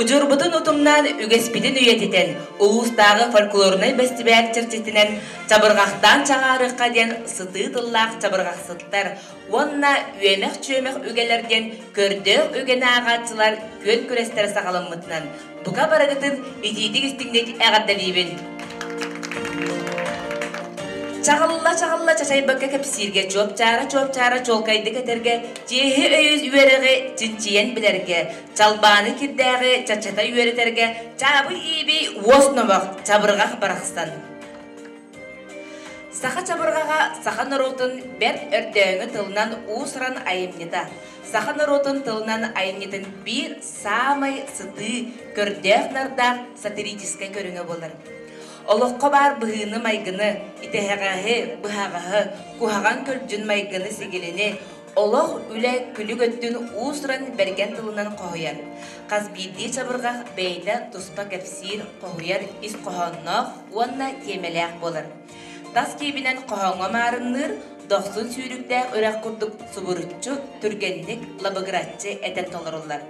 Ucurbutun utumnan ügespidin üyetiten, ulustағы folklorunay bestibәl çerçetinen çabırgaqtan çağarıqqa den sıtı tıllaq çabırgaqsıtlar, onna üyemek çömek ügelerden kördög ügene ağatçılar kön kürestere sağalanmıtınan. Buka baragıtın itidik istingdek ağaddalibin. Çağalla çaçay bakka kapsirge çopçara çolkaydı keterge cehi öyüz üverege cinçiyen bilerge çalbanı kiddäge çaçata üvereterge çabı ibi osnovak çabırgaq baraqstan. Saha çabırgağa saha narotun ber ördöğü tılınan usran ayımnita. Saha narotun tılınan ayımnitin bir samay sıtı kördöğ narda satiristiska körüngö bolar. Oloqqa bar bıhını maygını, itehagahe, bıhagahe, kuhagan kölcün maygını sigilini, oloq üle külü göttün usran bergen tılınan qohuyar. Qaz bildiği çabırgaq beyle tuspa kefsir qohuyar is qohonnoq, onna temeleq bolar. Tas kebinen qohonga marınır, doqsun sürükdäq örak kurduk suburutçu, türgenlik, labıgıratçı eten tolarullar.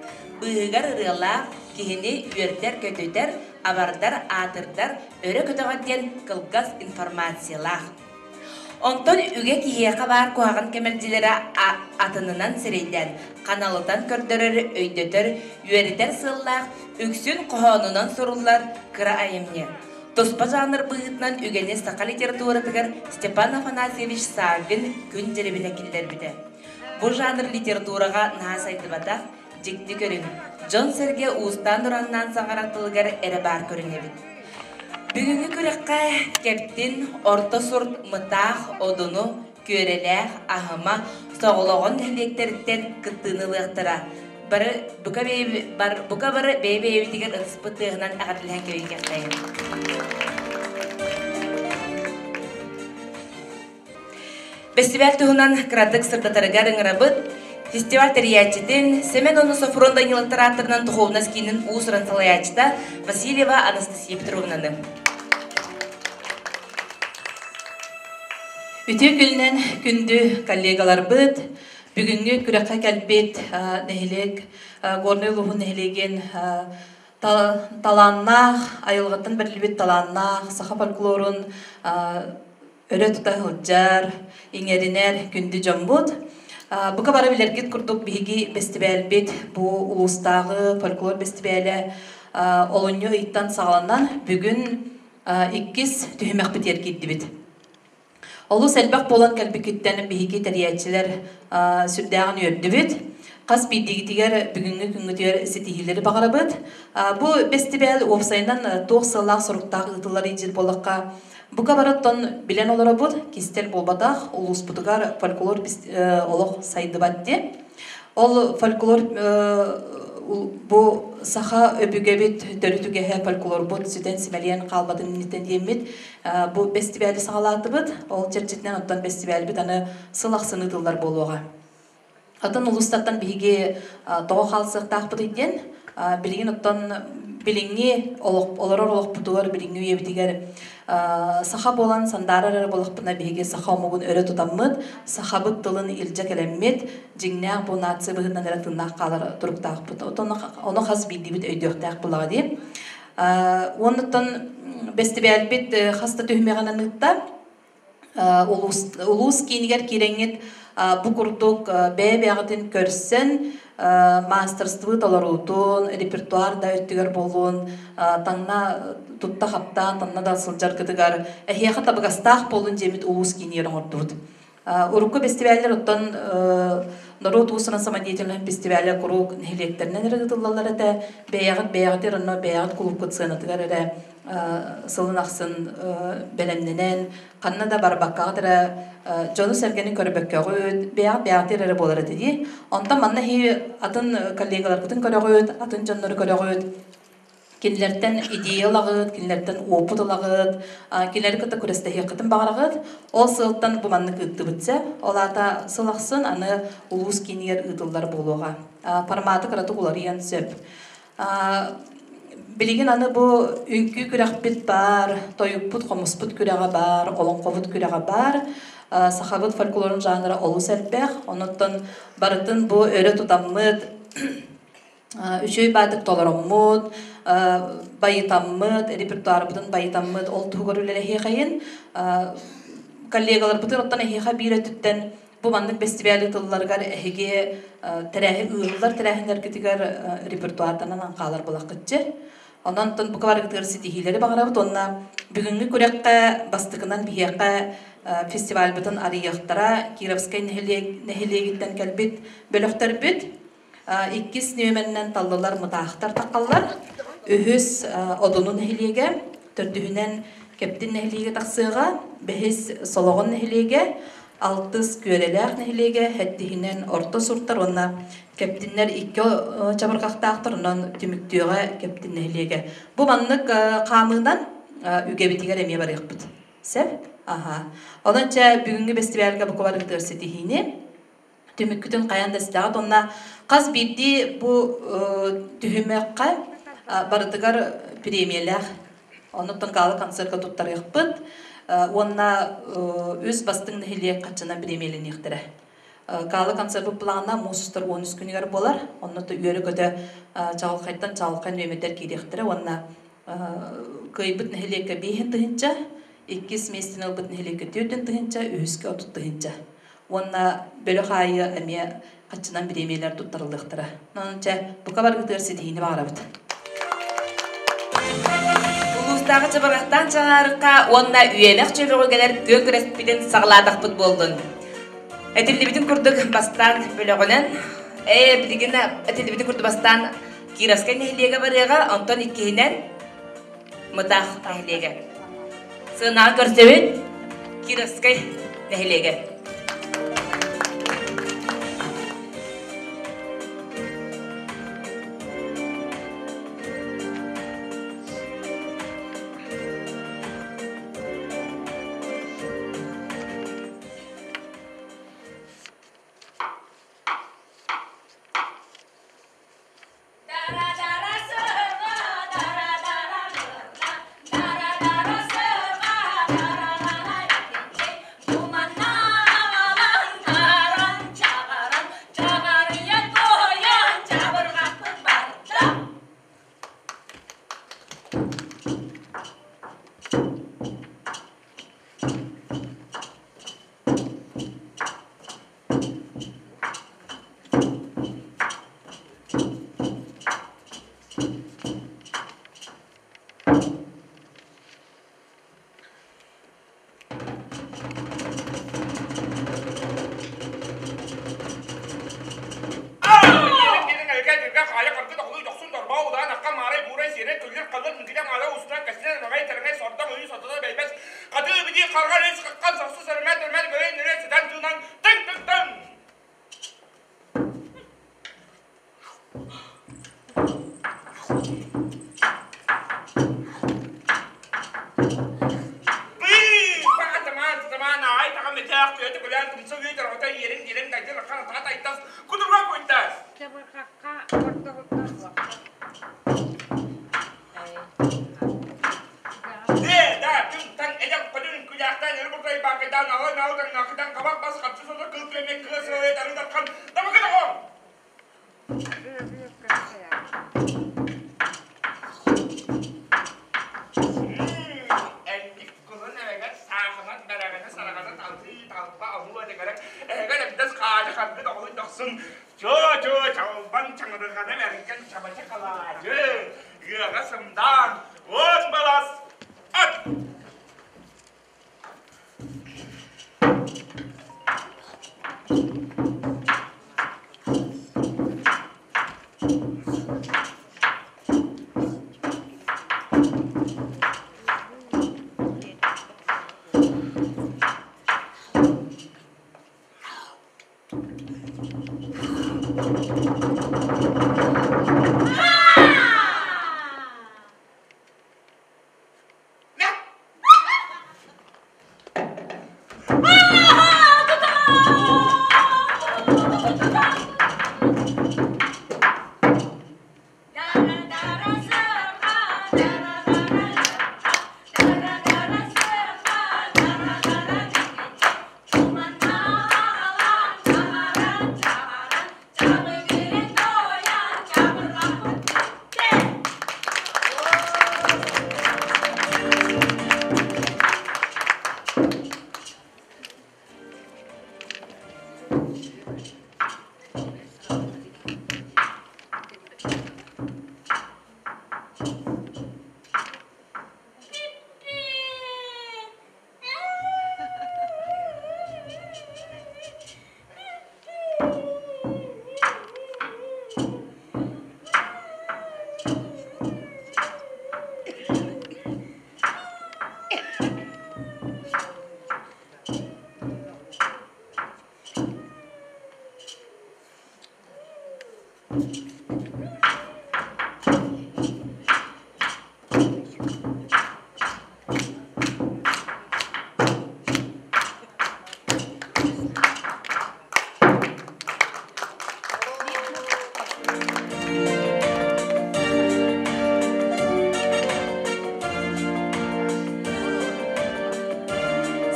Bıhıgar ırılaq, kihini üerter kötüter, abardar atırdar, öre kötügadyen kılgaz informasiyalar. Onton üge kihiyaqa bar kuhağın kemercilere atınınan sereyden, kanalıdan kördörör, öydötör, üeriter sığıllaq, üksün kuhağınınan sorullar, kıra ayemne. Tospa janr bıhıtnan ügene saqa literatura tıgar Stepan Afanasievich Sagin gün cerebine killer bide. Bu janr literaturaga nasaydı bataq, jikti körün. John Serge Uustan durannan sağarattılıgar erebar körünebit. Бүгүнгү күрекка кептин орто сурт мытах одуну көрелэх ахыма согологон дәлектерден кыттынылыктыра. Бука бары бейбейби деген ыспытыгынан агатылхан көйгектайын. Фестиваль туһунан крадык сырдатарыгар ыңырабыт, фестиваль терьячитин Семен оны Софрон Данила театрынан Туховнаскинин уусран салаячта Васильева Анастасия Петровнаны. Үтө күннен күндү коллегалар быт, бүгүнгү күрөккө келбет нехилек, горный лухун нехилеген таланнах, айылгаттан берлибет таланнах, саха фольклорун өрө тута хылжар, иңеринер күндү жомбут. Бука бара билергит курдук биги фестиваль бу улустагы фольклор фестивале олоньо иттан сагаландан бүгүн 2 түһүмәк битер киддибит. Олу сәлбәк болан кәлбекеттен биги тәриячилер сүрдәгән йөрдүбит. Кас бидигитигер бүгүнгү күнгү тигер сетихилери багарабыт. Бу фестиваль офсайндан 9 сыллак соруктагы ытылар ижил болакка бука бараттан билен олорабыт, кистел болбатах, улус бутугар фольклор олох сайдыбатти. Ол фольклор бу саха өбүгебит төрүтүгеһе фольклор бут сүтен симелиен калбатын нитен диемит. Бу фестиваль сагалатыбыт, ол черчетнен оттан фестиваль бит аны сылаксыны дылдар болуга. Атын улустаттан биги тоо халсыктакпыт иден, билген оттан билинги олорор бутугар билинги үебитигер саха болан сандарар болохпына биги саха омугун өрө тутаммыт, сахабыт тылын илже келеммит, жиңнәк бу нация быгынан эратыннак калар туруктакпыт. Оны хас бидибит өйдөктак булага ди. Онуттан фестиваль бит хаста төһмәгәннәнлыкта улус кинигер киреңит бу курдук бәбәгәтен көрсен мастерствы таларутун, репертуарда өттүгөр болуун, таңна тутта хаптан, таңна да сылжар кытыгар, эхияха табыгастах болун жемит улус киниерин ордут. Урукку фестиваллер оттан народ усына самодеятельный фестиваля курук нехилектернен эргытыллалар эте, бәягат эрно бәягат клуб кытсыынатыгар эре сылын аксын белемненен, канна да барбаккагатыра Жону Сергенин көрбөккөгөт, бәягат эре болар эти. Онта манна хи атын коллегалар кытын көрөгөт, атын жоннору көрөгөт. Кинлерден идеялагыт, кинлерден опытылагыт, кинлер кыта күрестеге кытын багарагыт. Ол сылтан бу манны кыттыбытса, олата сылаксын аны улус кинигер ытылдар болуга. Форматы кыраты куларыян сөп. Билеген аны бу үнкү күрәкпит бар, тойуппут, комуспут күрәгә бар, олонковут күрәгә бар. Сахабыт фольклорын жанры олус әлбәк, оныттан барытын бу өрө тутаммыт Üçüy badık dolarammut, bayıtammıt, repertuarыбытын bayıtammıt, ол тугорулеле хейхайын, коллегалар бытын оттан хейха бире түттен bu mandık festivali tıllargar ehege terehi ığırlar terehinler kitigar repertuardan anqalar bulaqıtçı. Ondan ton bu kadar gıtır sitihileri bağırabıt onna bugünkü kurekka bastıkından bihiyakka festival bıtın arıyaqtara Kirovskay nehiliye gitten kelbit bölökter büt. İkkis nömenden tallılar mıtağıhtar taqallar. Ühüs odunun nehiliyege, tördühünen keptin nehiliyege taqsıға, behis soloğun nehiliyege, altız görelek nehiliyege, hettihinen orta surttar, onna keptinler iki çabırqaqtağıtır, ondan tümüktüğe keptin nehiliyege. Bu manlık qamığından ügebitiger emeye barıyıq büt. Sev? Aha. Ondanca bugünkü festivalga bu kadar gıtır setihini, tümükkütün qayanda sidagat, onna qaz birdi bu tühümekka barıdıgar premiyeler, ondan qalı konserga tuttarıyıq büt. Onna öz bastığın nehiliye kaçına premiyelini iqtire. Qalı konser bu plana musustar 13 günügar bolar. Onna da üyeri kötü çağılqaytan çağılqay nömeter kiri iqtire. Onna kıybıt nehiliyeke bihin tıhınca, ikkis mestin albıt nehiliyeke tüyden tıhınca, ühüske otut tıhınca. Onna bölü xayı emiye kaçınan premiyeler tuttarıldı iqtire. Onunca bu kadar gıtır sidihini bağırabıd. Улустағы чыбырақтан чаңарыққа онна үйелек чөлігілер көк респиден сағладық бұд болдың. Әтелдебетін күрдік бастан бөліғінен, білігін әтелдебетін күрді бастан Kirovskay нәхілеге барыға, онтон иккейінен мұтақ нәхілеге. Сығынағы көрсөбін Kirovskay нәхілеге.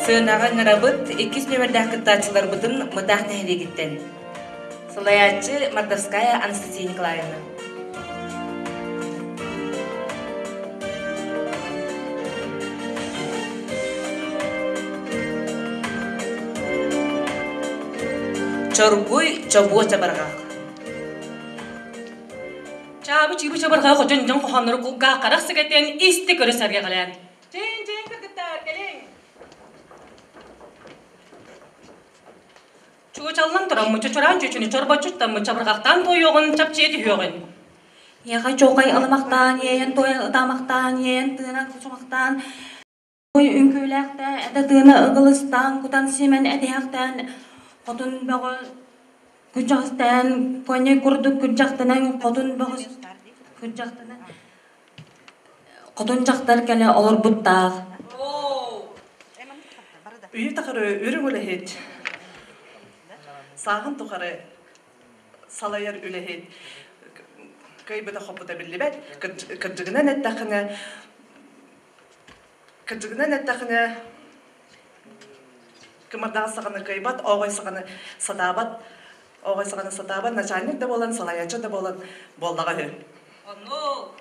Sığınağın arabıt, 2 nömerdaki kıttaçılar bıtın mıdaq nehri gitten. Сылаячы Мордовская Анастасия Николаевна. Чоргуй чобуа чабаргақ. Чабы чибы чабаргақ жон қоғаныр құлға қарақ сігеттен исті көрісерге қалайын. Жен кіргіттар, келең. Чуучаллан тұрам, чучуран чучуны чорба чуттам, чабаргақтан тойоғын, чапчеті хүйоғын. Яға жоғай аламақтан, ейін той ұдамақтан, ейін тыына күшімақтан, ой үнкөләқті, әді тыына ұғылыстан, құтан семен әдияқтан, Qotun bağı күчақтан, көне күрдік күчақтынан, qotun bağı күчақтынан. Qotun жақтар кәлі олар бұттақ. Үйі тақыры үрің өліхет. Сағын тұқары салайар өліхет. Көйбіді қопыда білі бәд, кірджігінен әттәқіні Кымырдағы сағаны көйбат, оғай сағаны сатабат, начальник да болан, салаячы да болан, болдаға хөр. Оно,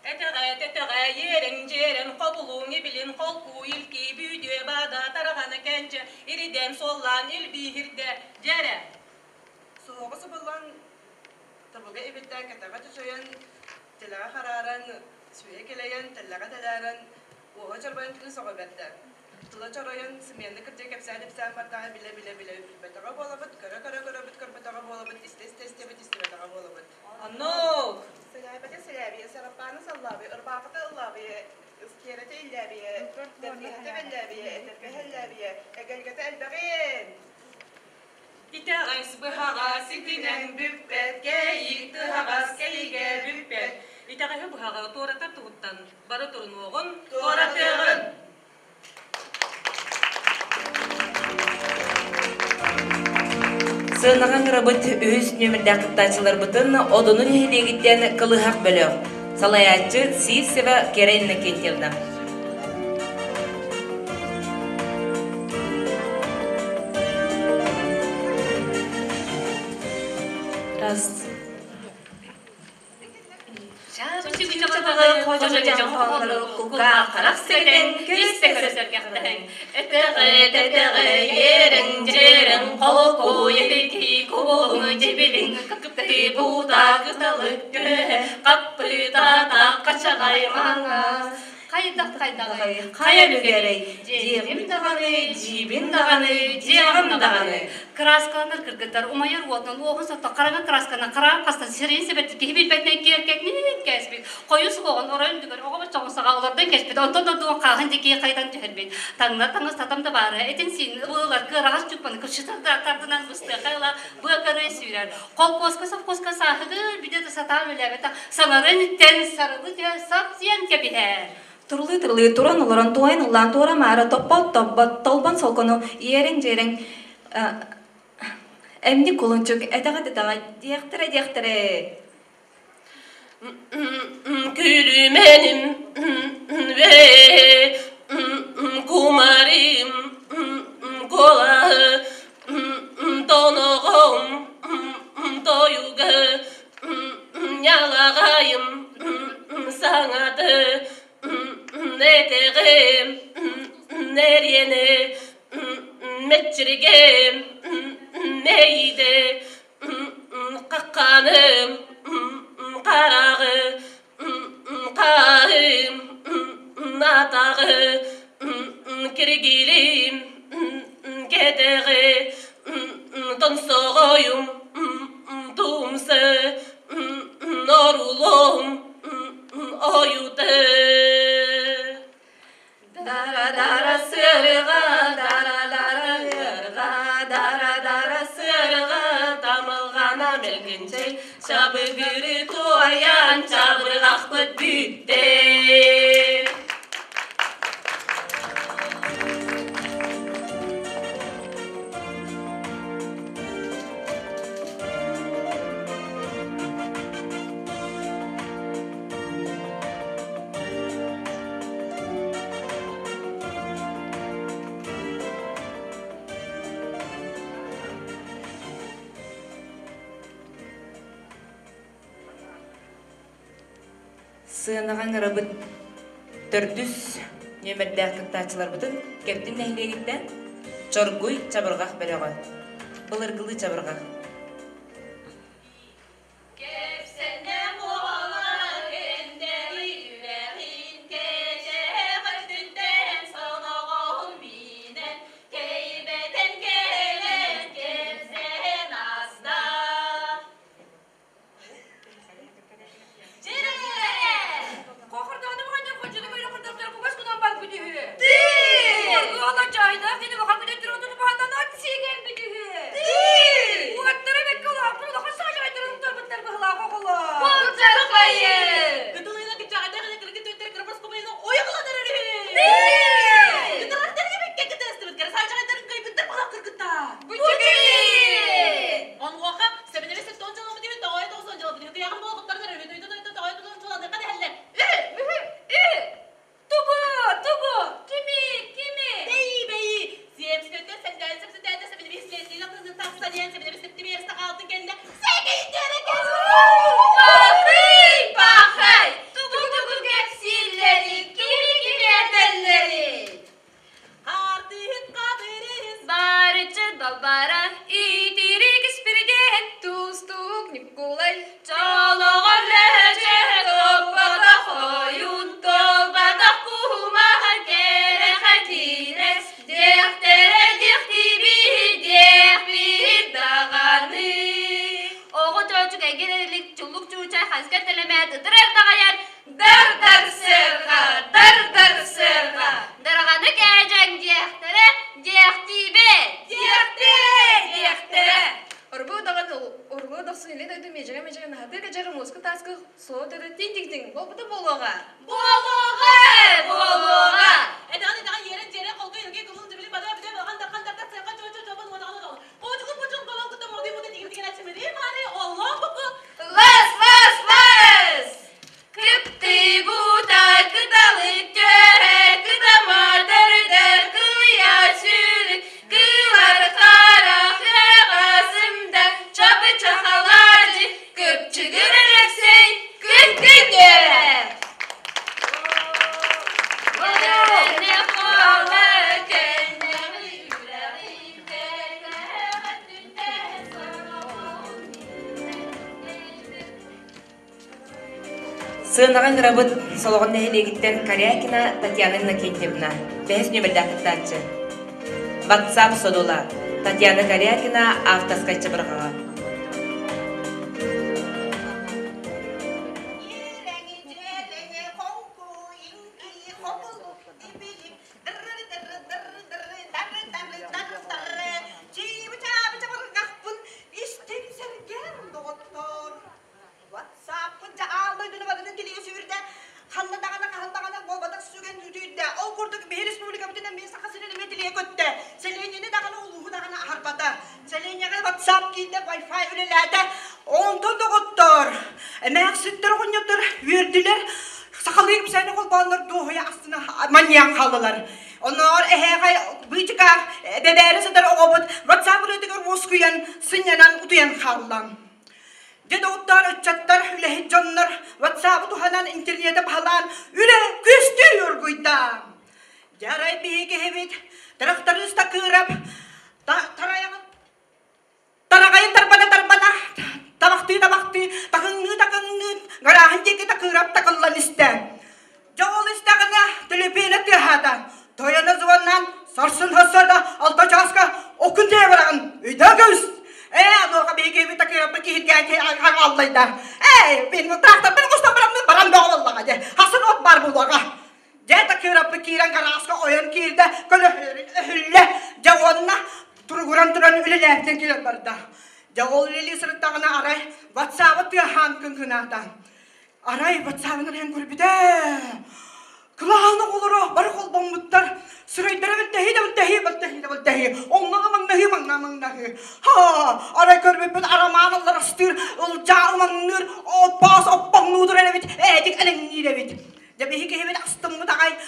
әтіғай, ерін, қобылуңы білін, қолқу, илкі, бүйде, бада, тарағаны кәнчі, ириден соллан, илбейірді, жәрі. Соғысы болан, табылға ебеттен кәтіға түшөйін, тіліға қараран, сүйе келейін, тіліға тәләрін, оға жарбайын тілі соға бәтті. Тыла чарайын сменді кірде кәпсәді бісән баттаға біле бәтіға болабыд, көрі бұд, көрбітаға болабыд, істе бәтіға болабыд. Оно! Сәләбәті сәләбие, сараппаны саллабие, ұрбақыты ұллабие, ұскереті илләбие, дәрбиеті бәлләбие, әтәрбе хәлләбие, әгәлгәті әлбәғен. Итәғай сыбыхаға сикінен бүппәт, кәйік тыхағас кәліге бүппәт. Итәғай бұхаға тората тұғыттан, бары тұрын оғын, торатығын. Сığınağın arabıt, 3 nömerdaki kıttaçılar bıtın, odunun heleğitten kılıhaq bölüq. Salayatçı Sivseva Kerayna kentildi. Раз. Қайылы керей, жебім дағаны, жебім дағаны. Краскаланыр кіргіттар, умайыр уатынан оғын сатта қараған краскана қараған қастан сирен себетті кейбет бәтінен керкекнен кәспет. Қойысы оғын орайын дүгір, оғы бәтчағысаға олардан кәспет, онтан дадуын қағын декей қайдан түйірбет. Таңыз татамда бары, әтен сен ұлылар кырағаш жүкпаны күршітардардынан бұсты қайла бұқыры сүйрер. Қол қоска сағығыр, бидеді сата өләбет, саңарын тән сарылы де сап зиян кәбелер. Тұрлы туран оларан туайын ұлан туара мәрі топпат толбан солқыны ерен-жерен әмді қолынчық әтіға дияқтыры. Gülü benim ve kumarım kolahı donuğum doyuğu yalağayım sanadı neteğim neriyene meçirgem neydi kakkanım karağı kahım natağı kirgilim gedeği donsoğuyum tumsı norulum oyudu dara dara sırga dara dara yırga dara sırga tamılgana melgince çabı gürü tuayan çabı akbıt bütte Sığınağın arabın tördüs nömerdäk kıttaçılar butun keptin nählegitten çorguy çabırgaq bereğen. Bılırgılı çabırgaq. Sığınağın arabın soluğun nählegitten Karякina Татьяна Иннокентьевна. Бәс нөмердәк кыттачы. WhatsApp содула. Татьяна Карякина автоскачы бырғаға. Onlar ehegay büyücüka bebeğe sadar oğubut WhatsApp rötügür voskuyan sınyanan uduyan kallan. Dede otlar ötçatlar üle hiccanlar WhatsApp duhanan internete bahalan üle küstüyor guyda. Yaray bihege hevit taraktarız takırap taragayın tarbana tabakti takıngı garahan jeki takırap takallan iste. Jawol istagana telepene tehada. Toyana zuvannan sarsın hasarda alta çaska okun diye bırakın. Üyde göz. Anorka bege bir takıya peki hidgâke Allah'da. Benim traktör ben usta baram doğal aja. Hasan ot bar bulaga. Je takıya pekiran karaska oyan kirde köle jawonna turguran ülelerden kiler barda. Jawol lili sırtağına aray WhatsApp diye hankın kınada. Aray WhatsApp'ın hem kulübüde. Kılağına olur, barı kol bombutlar. Sıraylara biltehi. Onlara mangnahi. Ha, aray körbüpün aramanalar astır. Ulcağı mangnır, oppas, oppannudur elevit. Edik elengir evit. Jabi ki hemen astım mı takay.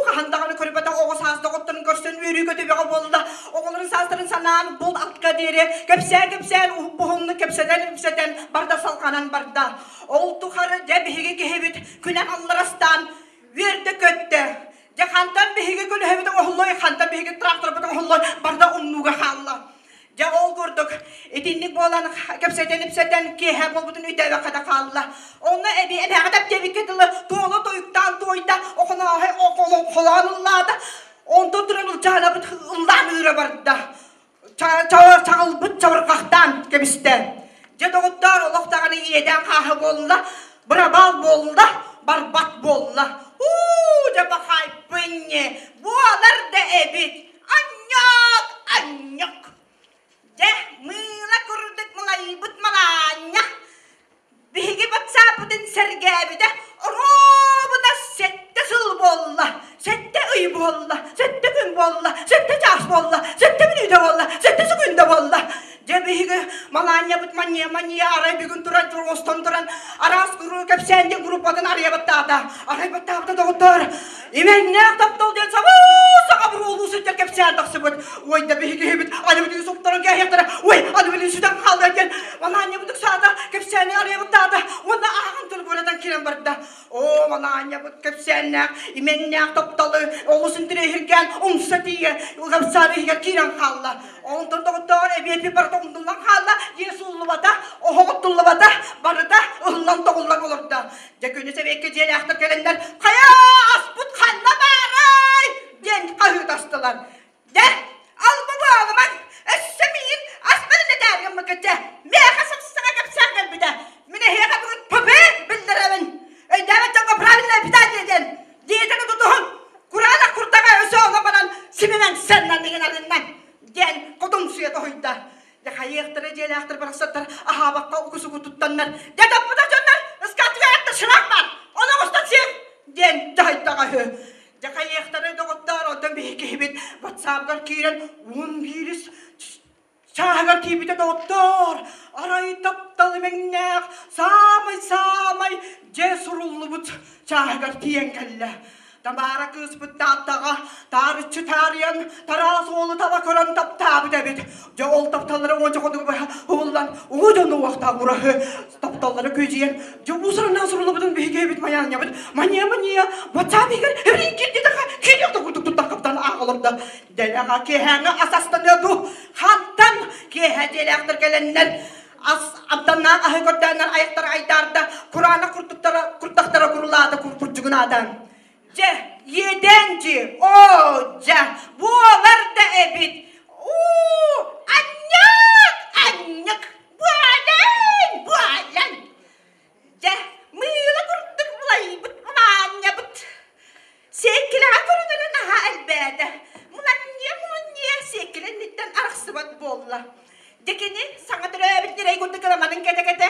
Kahandağını körüpete oğuz hasta otların görsün. Yürü kötü bir bolda. Oğulların sazların sanan bol atka deri. Kepsen, buhumlu kepseden barda salkanan barda. Oldu karı jabi ki hemen Künen allarastan verdi kötte. Ya kantan bihige kül heviden ohulloy, kantan bihige traktör biden ohulloy, barda umnuga halla. Ya ol gurduk, etinlik bolan kepseden kehe bolbutun üdeve kada kalla. Onu ebi kadar deviketili tuğla toyuktan toyda, okuna ahe okulun kolanıllada. Ondan duran ulcağına bit ıllan ıra barda. Çağıl bit çavırkaktan kebiste. Ya doğutlar oluqtağını iyeden kahı bolla, brabal bolla, barbat bolla. Ya bakay bünye, bu alar da ebit. Anyak. Mula kurduk mulai but malanya. Bihigi batsapudin sergebide. Robuda sette sul bolla. Sette uy bolla. Sette gün bolla. Sette ças bolla. Sette minüde bolla. Sette sugunda bolla. Bihigi malanya but manya aray bir gün duran turgostan duran. Aras guru kepsende grupadan araya battağda. Araya battağda doktor. İmennek taptol diyen sabu. Sakabur olu sütler kepsende taksıbıt. Oy da bihigi hebit. Anı bütün soktaran gayyaktara. Oy anı bütün sütten kaldı diyen. Malanya butuk sağda. Kepsende araya battağda. Onda ağın tül buradan kiren barda. O malanya but kepsende. İmennek taptalı. Olusun direhirgen. Umsa diye. Kepsende hirgen kiren kalla. Ondan doktor ebi barda ondan kalla. Yesullu bada. Oğutullu bada. Barda. Ullan da ullan olur da. Ya günü sevekki celi aktır gelenler. Kaya asput kalla baray. Diyen kahı tastılar. De al bu bağlaman. Essemeyin. Asmanı ne dergin mi gıcı? Meğe sapsına kapsan kalbide. Mine heyaka bugün pöpe bildiremin. Demet canka pravinle pita diyeden. Diyetini tutuğun. Kur'an'a kurtağa öse olamadan. Simimen senden diyen elinden. Diyen kudum suya tohuyda. Ya hayıktırı celi aktır bıraksatlar. Aha bakka ukusu tuttanlar. Ya da bu da canlar. Iskatı ayakta şınak var. Ona ustan sen. Diyen cahaytta kahı. Ya hayıktırı doktor ondan bir hikibit. WhatsApp'lar kiren. Un virüs. Çağır kibite doktor. Arayı taptalı mennek. Samay. Cesurullu but. Çağır kiyen kelle. Tamara kız bıttağa, tarıçı tariyan, tarası oğlu tava kören taptağı debit. Ya ol taptaları onca kodu oğullan, oğucanı vakta vurahı. Taptaları köciyen, ya bu sıra nasıl olabıdın bir hikaye bit mayan yapıd. Manya, WhatsApp hikar, evren kirdi dağa, kirdi dağa kurduk tuttan kaptan ağılırdı. Delağa kehene asastan yodu, hantan kehe delaktır gelenler. As abdanlar, ahı gördüğünler ayakları aydarda, Kur'an'a kurtaktara kuruladı kurcuğun adam. Yedenci, bu var da ebit. Anyak, bu alen. Mıyla kurduk bulay, bulanya but. Sekile kurunların aha elbede. Mulanya, sekile nitten arası bat bolla. Dekini, sana dere bitirey kurduk alamanın kete.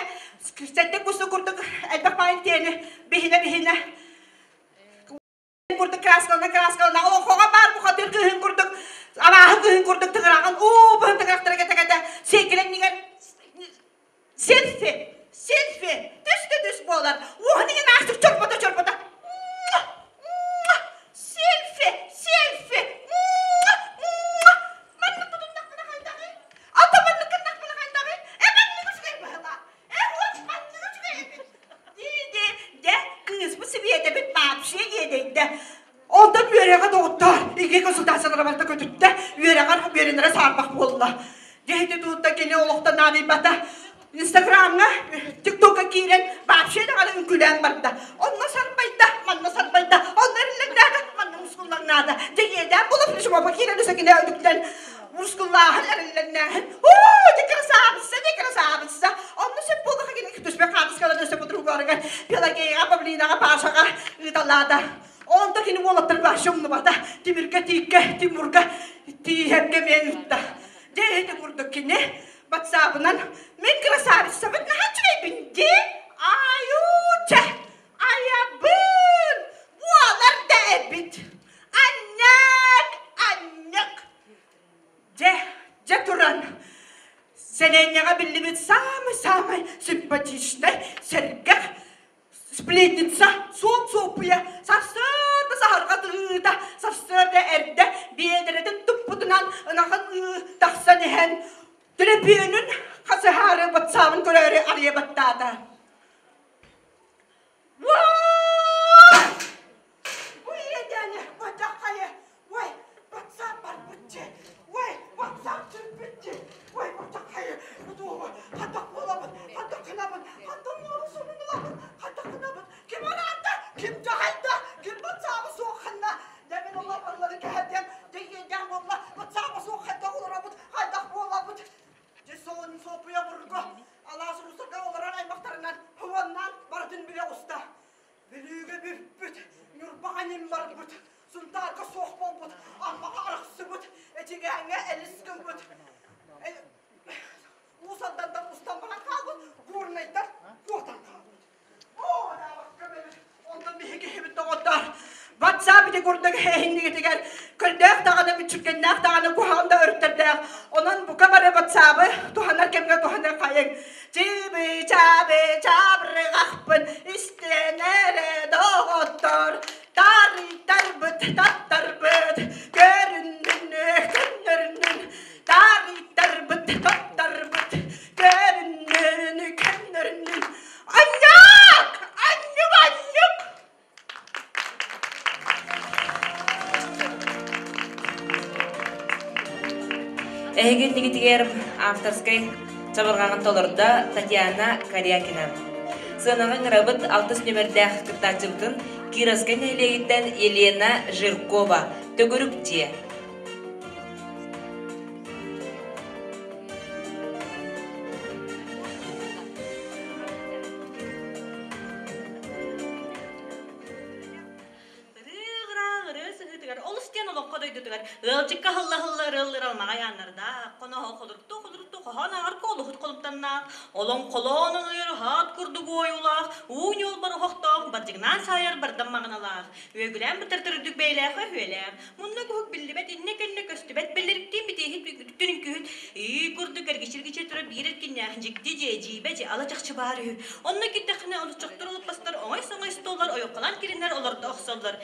Sette kusu kurduk, elbek payın tiyeni, bihine. Kurduk kraskalına, o koğabar bu kadir kıhın kurduk, ama kıhın kurduk tıkırakın, bıhın tıkıraktara kete, sekilen nigen, selfie, düz boğular, nigen artık çorpata, selfie, manlık budun nakbına kaydağı, manlıkın nakbına kaydağı, manlıkı çıkayım bağla, manlıkı çıkayım, de, kız bu seviyede bitmem bir şey yedeydi. Ondan yüreğe doktor, iki konsultasyon arabasına götürdü de yüreğe sarmak bolla. Dehdi tuğutta gene oluqta nabibata, Instagram'a, TikTok'a giren, bir de ala ünkülen barda. Onunla sarbayda, onların nada, manna muskullan nada. Deyeden bulup nişuma bakire nüsekine ödükten, muskullahın erilennehin. Dikra sabitsa. Onunla sen buluqa gene kütüsme katıskalar nüse budruğu görgen. Pelageya, pablinağa, paşağa, ıdalada. Onda kini volatır başımlı bada. Timirge, timurga, tihemge menutta. Deydi vurduk kini. WhatsApp'ından men krasavitsa bet nahatçı bindi. Ayuça, ayabın. Bu alar da ebit. Anyak. Turan. Selenyağa billimit samay, simpatişne, sergah. Splitnitsa, soğupuya, sarsırda saharqatıda, sarsırda erde, biyedireden tuppudunan, anakın taksanehen, Tülepiyonun kasıharı batsağın göreri araya battada. Vaaay! Tarbut, Sultanka sohbambut, amma arasıbut, etigenge eliskımbut. Usandan da ustanbana kalbut, gurnaydan botan kalbut. O da bakka böyle, ondan bir hege hebit doğutlar. WhatsApp bir de gurdaki heyindi getiger, kırdağ dağına bir çürkenler dağına kuhanda örterdağ. Onun bu kabarı WhatsApp'ı, tuhanlar kemge tuhanlar kayın. Cibi çabi çabrı gahbın, istenere doğutlar. Dari tarbıt tattarbıt, göründün könürünün. Dari tarbıt tattarbıt, göründün könürünün. Anyak! Anyak anyak! Эһиген нигитигер авторской чабыргаган толорда Татьяна Корякина. Сынаган рабыт 6 нөмердәх кыттачылтын Кировскай нәйлегиттен Елена Жиркова төгүрүк тие. Ылчыкка хылла-хылла алмага яннарда, коно холурту хана арколу хутколуптанна, олон колонун хат курдуг оюлах, уñol бар хохтох, бадыгнан сайар бардан магналах. Өгүлән битертирдик бейләх хөөләм. Мунна күк биллибет иннекенне көстүбет беллириктен битехит түнүн и курдук эргичиргиче тура биреркинне жикти жежибе алачакчы бары. Онна киттехне алычактырылып бастар, оңай-соңай столлар оёккалан кириннер олорда оксоллар.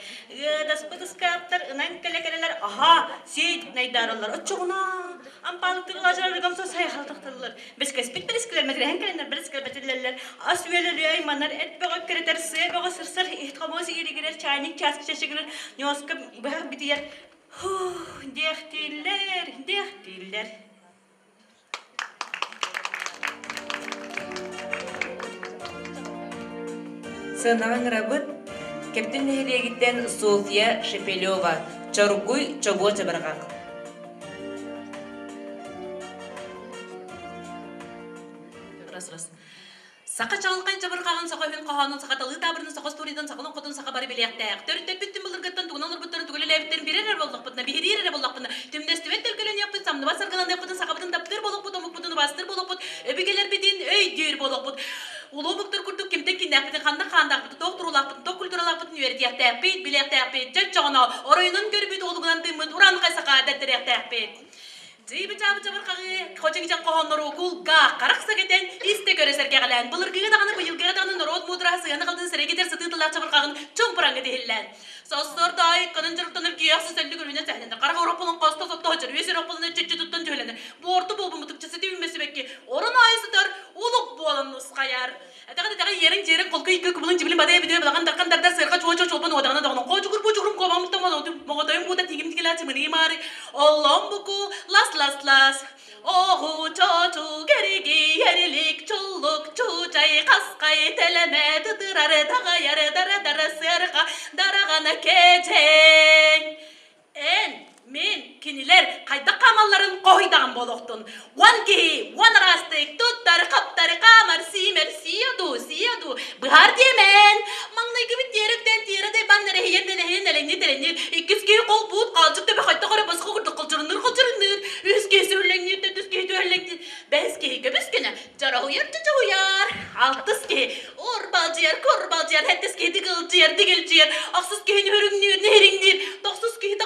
Даспытыскаптар ынан келекелелер, аха, сейт найдаралар, очугуна. Ампалыктыгылар жарыгамса сайхалтактылар. Без кеспит берискелер, мәгрәһен келеннер берискелер бетелләр. Асвелер яйманнар эт бөгөп керетер, се бөгө сырсыр ихтамосы иригелер, чайник часки чашыгылар, нёска бөгөп битер. Дехтиллер. Сынаган рабыт Кептин нәйлегиттен Софья Шепелева Чаргуй чобо чабыргак. Раз. Сака чалкай чабыргаган сакамен каханын сакаталы табырын сакас туридан сакалын котун сака бары белектек. Төрөттөп бүттүм булыргаттан тугунан буттарын түгөлелебиттен бирер болдук бутна бирер болдук бутна. Түмнестебет телгелен япты самны басарган деп бутун сакабытын таптыр болуп бутун бутун бастыр болуп бут. Эбигелер битин өйдүр болуп бут. Улубуктар курдук кимтен киндәкте ханда доктурлак бут, культуралак бут университетте бит билектек бит. Жачана оройнун көрбүт олугунан дымыт уран кайсака дәттеректек бит. Жибе жабы кагы хочегижан кохоннор окулга каракса кетен исте көрөсөргө калан. Булыргыга даганы быйылга даганы народ мудрасы яны калдын серегетер сытытылар чабыр кагын чоңпуранга дehillen. Состор дай канынжырыктан киясы сәлле көрүнө тәһлендер. Кара Европаның каста сатта хажыр, весе Европаның чече туттан жөлөнөр. Борту болбу мутукчысы дибимеси бекки. Орын айсытар улук болон нускаяр. Атагы жерин колку ике күбүлүн жибилин бадая биде баган дакандарда сырга чолпон одагына даганы кожугур бужугурум кобамытта модо моготойм буда тигим тигелачы мыни мари. Аллам буку лас. Оху чочу кериги яриlik чуллук чучай каскай телеме тытырары тагаяр дара сырга дарагана кечең. Мен кинилер кайда камалларын койдаган болоктун. One rastik туттар каптар камар симер сияду. Быхар демен. Маңнайгы бит теректен тереде баннере хиендене иккиски кол бут калчык деп кайта кара баска курдук кылчырыныр. Үске сөйлеңнер төскө төрлеңнер. Беске көбүскене жара уяр. Алтыски корбалжыяр хеттески дигилжыяр. Аксызки хөрүңнөр нериңнер. Токсузки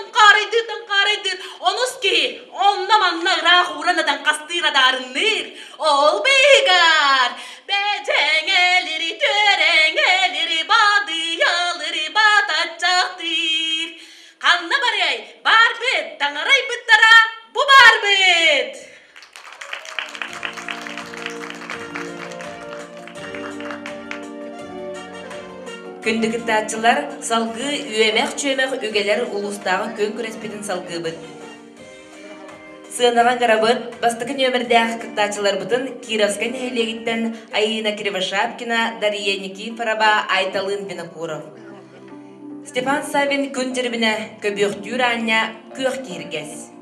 қарайдыр, онуски, оннаманна рахуранадан қастырадарыныр, ол бейгар, бәжәңелері, төрәңелері, бадыялары батачақтыр. Қанна барай, бар бет, таңарай бұттара, бұ бар бет. Күндүк таатчылар салгы үйемек үгелер улустагы көн күреспедин салгы быт. Сыынаган гарабыт бастыкы нөмірдәк кыттачылар бытын Кировскай нәйлегиттен Аина Кривошапкина, Дарья Никифорова, Айталын Винокуров. Степан Савин күн жербіне көбөктүр анна көк киргес.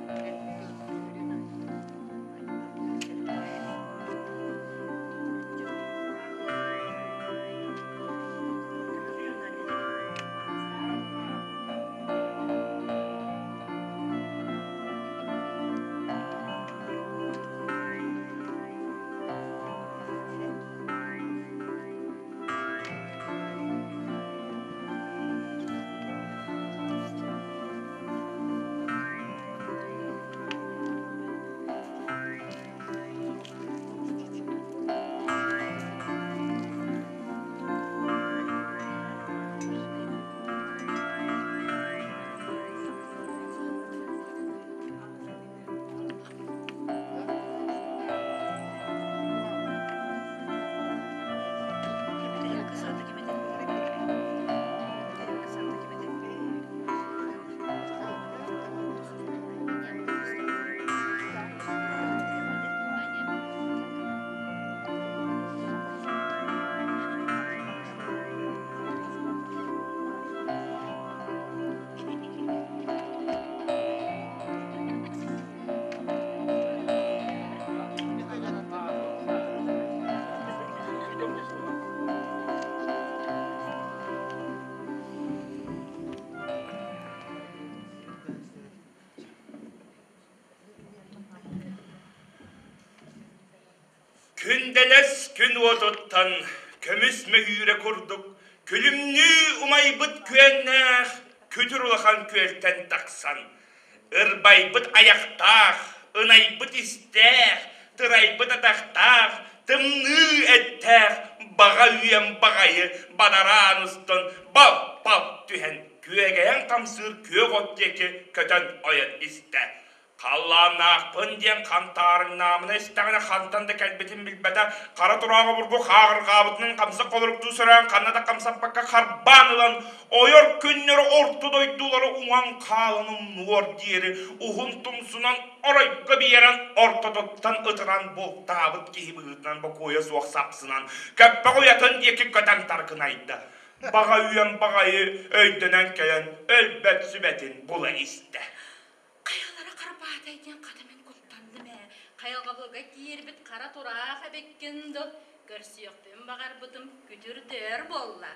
Күнделес күн отуттан көміс мөйіре күрдік. Күлімні умайбыт күеннәқ, көтір улахан күелтен тақсан. Ырбайбыт аяқтақ, ынайбыт істәқ, тырайбыт атақтақ, тымны әттәқ, баға үйен бағайы, бадаран ұстын, бап түйен, күегеен қамсыр көг оттекі көтін ойын істә. Қалланақ пынден қантарың намына істәғіне қантанды кәлбетін білбәді, қара тұрағы бұрғы қағыр қабытының қамсы қолырық тұсыран, қанада қамсаппаққа қарбанылан, ойыр күннері орты дойдулары уңан қалының нуар дері, ұғын тұмсынан орайғы бейерен орты доттан ұтыран бұл табыт кейбі ұтынан бұл қойы суақ сапсынан, көппі қоятын декі көтен тарқын айды. Баға үйен бағайы өйдінен кәлін өлбәт сүбәтін бұла істі. Батайден қадымен көптанды мә. Қайылға бұлға кейербіт қара тұрақ әбеккенді. Көрсіяқтың бағар бұдым күтірдер болла.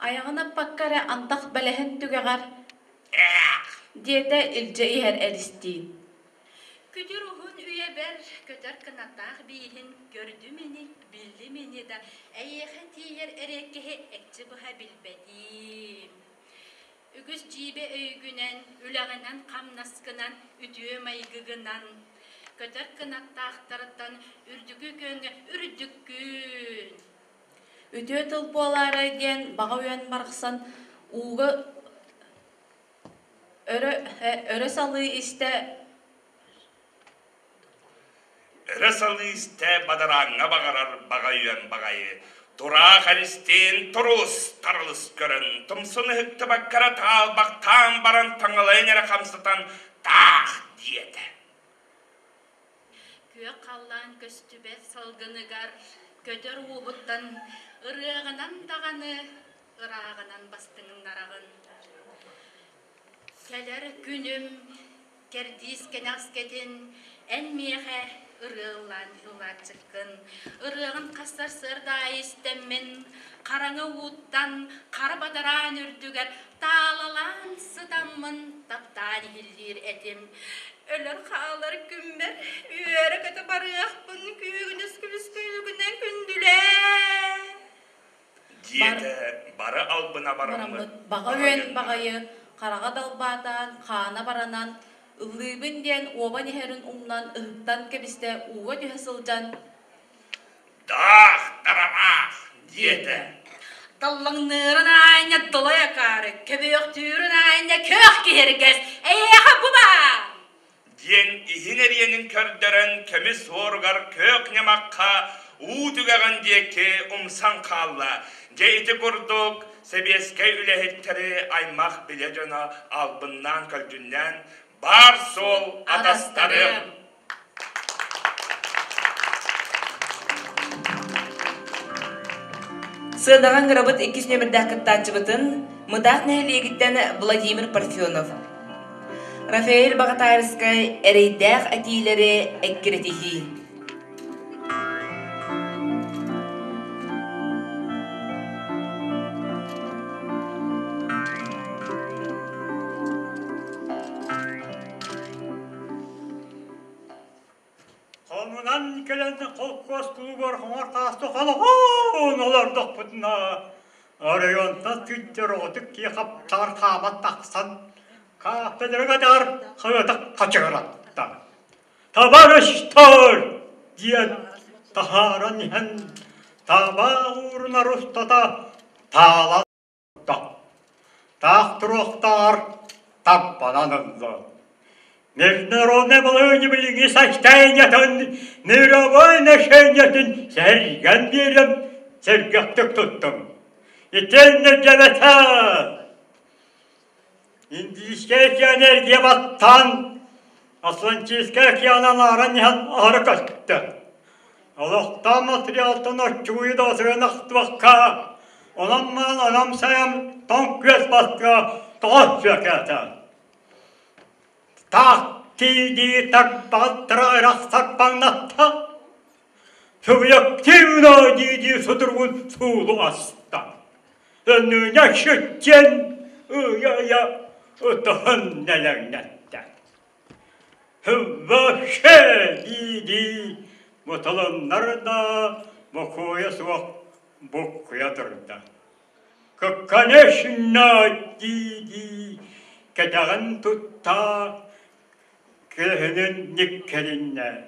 Аяғына паққары антақ бәләхін түгеғар. Деді үлжі ихер әлістейін. Күтір ұғын үйе бәр, көтір қынатақ бейін, көрді мені, білді мені да, әйеқі тейер әрекеге әкчі бұға білбәдім. Үгіз жибе өйгінен, үләғінен қамнаскынан, үтіе майгығынан, көтір қынаттақтарыттан үрдігі көнге үрдік күн. Үтіе тұлпуалары ден баға өйен барқсан, уғы өрі салы істі. Өрі салы істі бадараңа бағарар баға өйен бағайы. Тұра қәлістен тұрыс тарылыс көрін, тұмсыны хүкті баққара тал бақтан баран таңылайын әрі қамсытан тақ деді. Көе қаллан көстүбет салғыныгар, көтір уғыттан, ұрығынан тағаны, ұрағынан бастыңын нарағын. Кәлер күнім, кердис кәнәскетін, әнмеғе, ұрығылан жылат чыққын, ұрығын қастар сырда істеммен, қараңы ұттан, қары бадаран үрдігер, талалан sıdamın, таптан елдер әдем. Өлір қалар күмбер, үйері көті барықпын, күйігініз күліс-күлігінен күнділе. Диеті, бары албына барамын. Баға өйен бағайы, қараға далбатан, қана баранан, Ылыбынден оба нехерін умнан ылыптан кебісте уға түйесілжан. Дақ, тарамақ, диеті. Таллыңнырын айна дылая кары, көбек түрін айна көк кергіз, әйеға бұба! Ден ихинеренің көрдірін көміс орғар көк немаққа ұтығаған деке ұмсан қалла. Жейті күрдік, себеске үләхеттері аймақ біле жана албыннан көлдіннен бар сол адастарым. Сыдаған ғырабыт 2 нөмірді ақыттан жыбытын мұдақ нәлегіттен Владимир Парфенов. Рафаэль Бағатайрскай әрейдәқ әтейлері әккіретихи. Қолынан келені қолқос тұлғар қоңар тасты қалығын олардық бұдына. Арайонта күттер отық кеқап тар қамат тақсан. Каптедерге дар қыдық қачығыратта. Табарыштар диет тахаран ен таба ұрына рұстата талатта. Тақтырықтар таппананыңды. Международный балыны біліңі сачтайнятын, мировой нашайнятын сәрген берім, сәргектік тұттым. Етенді жәбәті! Индийский энергия баттан, Атлантический океанан араньян ары кәлтті. Алақта материалтын очуы досығын ақтываққа, онамман онам сайам тон көз басқа тоғыз жөкәті. Так тиди так баттыра рақсақ баңнатта, субъективно диди судырғын сулу аста. Өніне шүттен ұя ұтығын нәләңнәтті. Вообще диди Mutalanlar da bokuya soğuk bokuyadır da. Конечно, диди, кетаган тутта, кехенен никкеринне.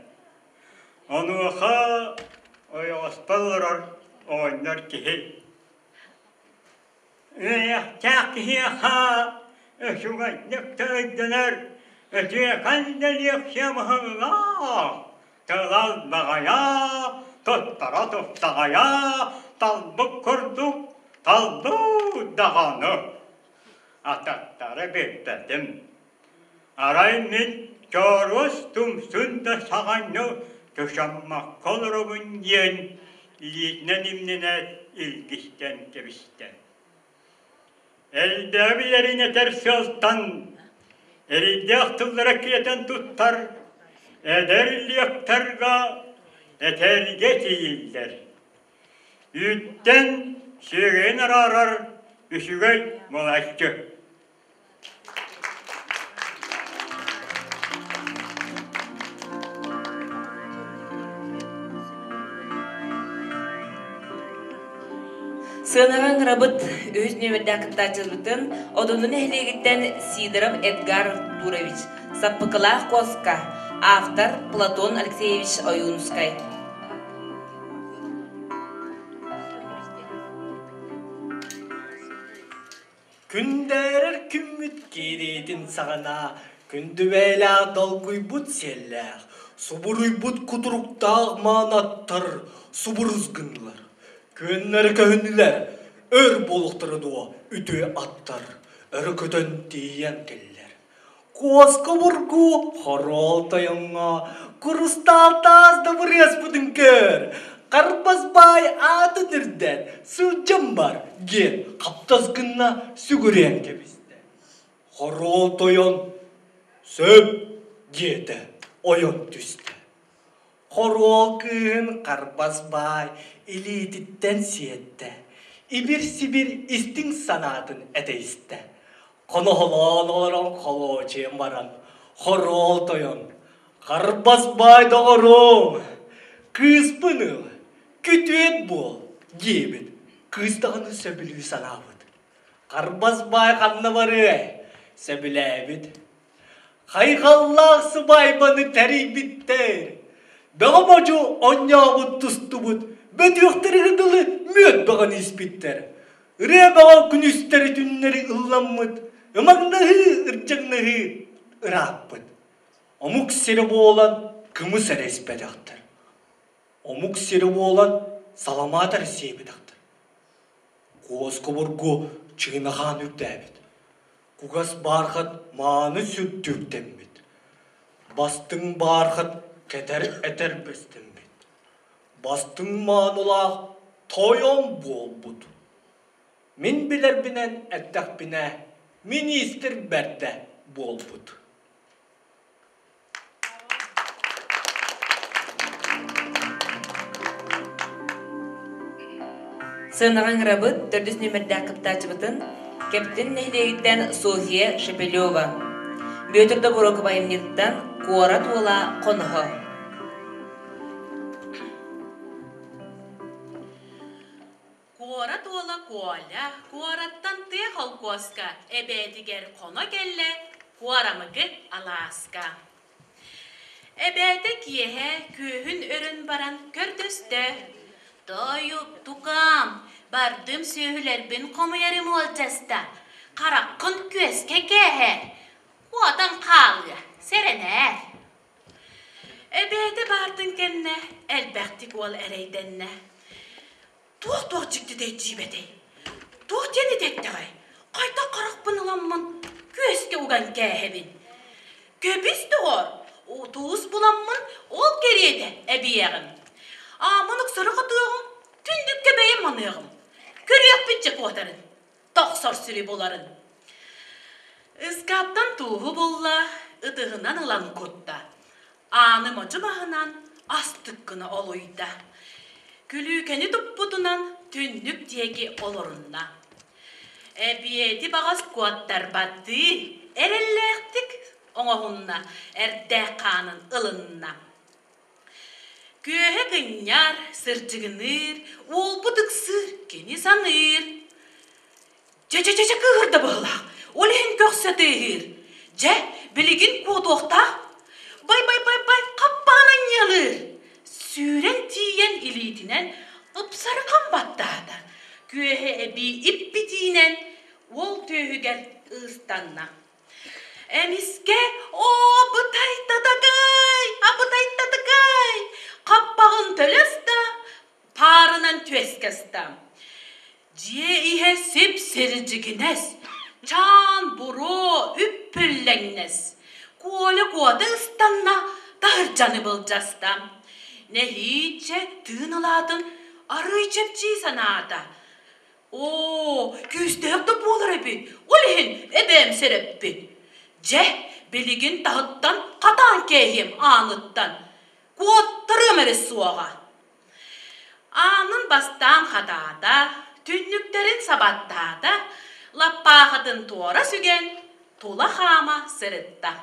Ануха ойоспаллар ойнар кихи. Тякхиха, шугай нектайденер, канден якшамханга, талал багая, тоттара тоттагая, талбук курдук, талду дағаны. Ататтары беппәдім. Арай мен көріс тұмсында сағаны түшаммақ қолырыбын ен летнен имнене ilgisten kebisten. Elde billerine tersi alttan, elinde aktıllara kiyeten tuttar, ederli yaktarga, eterge değiller. Ütten şirin arar, üşügey molaşçı. Sığınağın rabıt öz nömerde kıttacılbıtın odunun ehligitten Sidorov Edgar Turovich, Sappıkılah Koska, автор Platon Alexeyevich Oyunskay. Күндерер күмміт керетін сағана, күндібәләғ далгүйбұт селләғ, субырыйбұт құтыруқтағы манаттар, субырызгынлар. Көннәрі көнілер, өр болықтыры дуа, үті аттар, әрі көтін дейен келлер. Қуасқа бұрғы, харал таяңа, құрысталтазды бір еспудың көр. Қарбазбай аты дірден, сұлжам бар, ген, қаптазгынна сүгірен кебізді. Харал таян, сөп, деді, ойын түсті. Харал күн, қарбазбай, илетіттен сиетті. Ибір-сибір істің санатын әтейісті. Қаны халан аларан қалуачен баран. Харал таян, қарбазбай дағырың. Кыз бұны, күтует бол, дебіт. Қыздағыны сөбілі санабыд. Қарбазбай қанны бары, сөбіләбіт. Қайқаллақсы байбаны тәрей біттер. Бағамачу оннағыт тұсты бұд. Бөтіқтері дылы мөт баған испиттер. Үре баға күністері түннері ұлламыд. Өмағнағы, ұрчаңнағы ұраппыд. Омук сері болан күмі сәрі еспедіқтір. Омук сері болан саламатар сейбедіқтір. Қуас көбіргі чығынаған үрдәбід. Кугас барқыт маны сүттүктенбід. Бастың барқыт кетер әтер бестенбід. Бастың манылақ тойон болбуд. Мен білер бінен әттәк біне министр бәрді болбуд. Sığınağın rabıt 400 nömerde kıptacıbıtın Кептин нехлегиттен София Шепелева. Бөтірді бұрықы байымнеттен Куара туыла қонығы. Куара туыла куаля, куараттан тек алкоска, әбәдігер қона келі, куарамығы аласка. Әбәді киеге күйін өрін баран көрдісті. Дойып тұқам, бардым сөйлербін қомыярым олжаста. Қараққын көзге кәхер, қуадан қалы, серенер. Әбәді бардың кәнне, әлбәқтік ол әрейденне. Туқ жікті дей жібеді. Туқ дені детті ғай. Қайта қарақпын ұламмын, көзге ұған кәхебін. Көбісті ғор, отуыз бұламмын, ол кереді әбиеғін. Амынық сұры қытығым, түндікке бәйім манығым. Көрек бітчі қуатарын, тоқсар сүрі боларын. Үскаптан туғы болла, ұтығынан ұлан көтті. Аным ұжы бағынан астыққыны олуйда. Күлікені тұппұтынан түндік деге олырынна. Әбиеті бағас қуаттар баты, әрелләқтік оңағынна, әрдәқ қанын ұлынна. Köhe gınyar, sırcıgınır, ol budık sır, keni sanır. Ce kığırda bağla, ol hen köksedir. Ce, biligin kodoğta, bay, kappanan yalır. Süren tiyen ilitinen, ıpsarı kambattağda. Köhe ebi ip bitinen, ol töhüger ıstanna. Emiske, o bıtay tatagay, kappağın tölüsta, parınan tüeskesta. Ciye ihe sip sericigines, çan buru üppüllennes. Kuole kuoda ıstanna, dağır canı bulcasta. Ne hiçe tığınıladın, arı çepçi sanada. Oo, küstehip de bolar ebi, ulihin ebem sereppi. Ce, biligin tahıttan katan kehim anıttan. Kuottırım eres suağa. Anın bastan hatada, tünnüklerin sabattada, lappağıdın tuora sügen, tula hama sırıtta.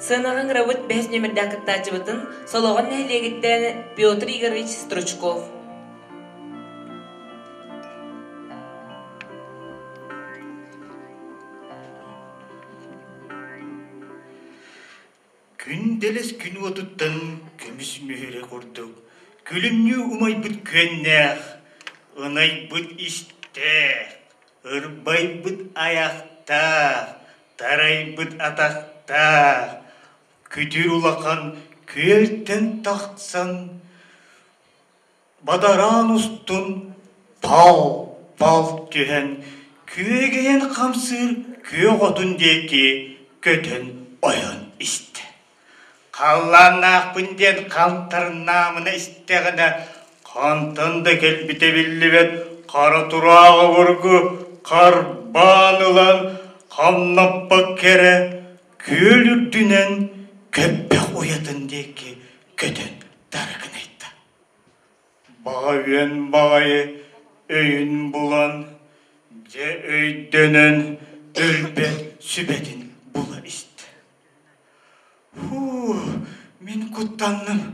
Сынағын Равыт 5 нөмірді кыттачыбытын солоған нәйлегіттен Петр Игоревич Стручков. Күнделес күн отуттан көміс мүйірі құрдық. Күлімні умай бұд көннәқ, ынай бұд істәқ, ұрбай бұд аяқтақ, тарай бұд атақтақ. Күтір улақан көлтен тақтсан, бадаран ұстын пал түйен, күйегейін қамсыр көк отын деке көтін ойын істі. Қаллан ақпынден қантырнамына істеғіне қантынды келбіте білібет қара тұрағы бұрғы қарбан ұлан қамнаппақ кәрі көлірдінен көппек оятын деке көтін дарғын айтты. Бағайын бағайы өйін бұлан, же өйденен өлбет сүбетін бұла істі. Мен құттанным,